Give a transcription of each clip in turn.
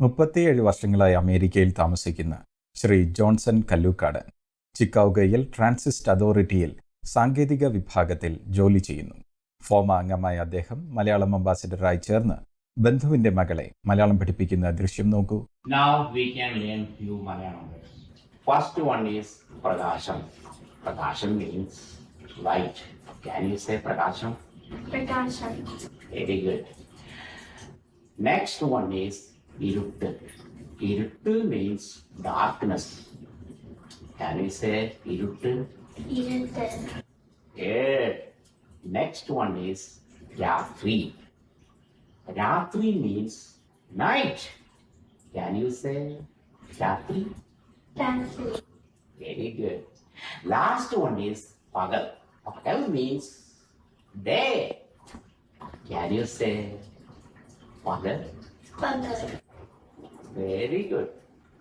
37 വർഷങ്ങളായി അമേരിക്കയിൽ താമസിക്കുന്ന ശ്രീ ജോൺസൺ കല്ലൂക്കാട് ചിക്കാഗോയിൽ ട്രാൻസിസ്റ്റ് അതോറിറ്റിയിൽ സാങ്കേതിക വിഭാഗത്തിൽ ജോലി ചെയ്യുന്നു. ഫോമ അംഗമായ അദ്ദേഹം മലയാളം അംബാസിഡറായി ചേർന്ന് ബന്ധുവിന്റെ മകളെ മലയാളം പഠിപ്പിക്കുന്ന ദൃശ്യം നോക്കൂ. Now we can learn few Malayalam words. First one is Prakasham. Prakasham means light. Can you say Prakasham? Prakasham. Very good. Next one is Iruttu. Iruttu means darkness. Can you say Iruttu? Iruttu. Good. Next one is Ratri. Ratri means night. Can you say Ratri? Ratri. Very good. Last one is Pagal. Pagal means day. Can you say Pagal? Pagal. Very good.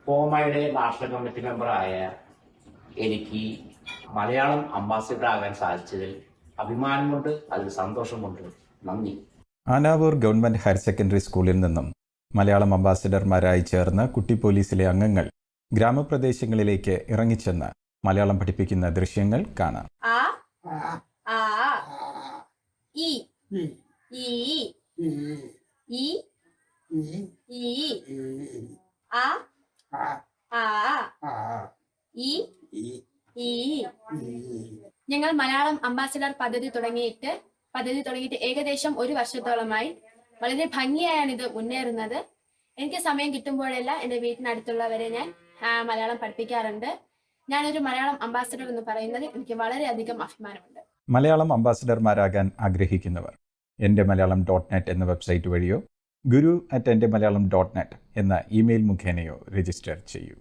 ഫോമയുടെ national committee മെമ്പറായ എനിക്ക് Malayalam ambassador ആകാൻ സാധിച്ചതിൽ അഭിമാനമുണ്ട്, അതിൽ സന്തോഷമുണ്ട്. നന്ദി. Anavoor government higher secondary സ്കൂളിൽ നിന്നും മലയാളം അംബാസിഡർമാരായി ചേർന്ന് കുട്ടി പോലീസിലെ അംഗങ്ങൾ ഗ്രാമപ്രദേശങ്ങളിലേക്ക് ഇറങ്ങിച്ചെന്ന് മലയാളം പഠിപ്പിക്കുന്ന ദൃശ്യങ്ങൾ കാണാം. ആ ആ ഇ ഈ ഈ ഈ ആ ആ ഈ ഈ. ഞങ്ങൾ മലയാളം അംബാസിഡർ പദ്ധതി തുടങ്ങിയിട്ട് ഏകദേശം 1 വർഷത്തോളമായി. വളരെ ഭംഗിയായാണ് ഇത് മുന്നേറുന്നത്. എനിക്ക് സമയം കിട്ടുമ്പോഴെല്ലാം എൻ്റെ വീട്ടിനടുത്തുള്ളവരെ ഞാൻ മലയാളം പഠിപ്പിക്കാറുണ്ട്. ഞാനൊരു മലയാളം അംബാസിഡർ എന്ന് പറയുന്നത് എനിക്ക് വളരെയധികം അഭിമാനമുണ്ട്. മലയാളം അംബാസിഡർമാരാകാൻ ആഗ്രഹിക്കുന്നവർ endemalayalam.net എന്ന വെബ്സൈറ്റ് വഴിയോ guru@endemalayalam.net എന്ന ഇമെയിൽ മുഖേനയോ രജിസ്റ്റർ ചെയ്യൂ.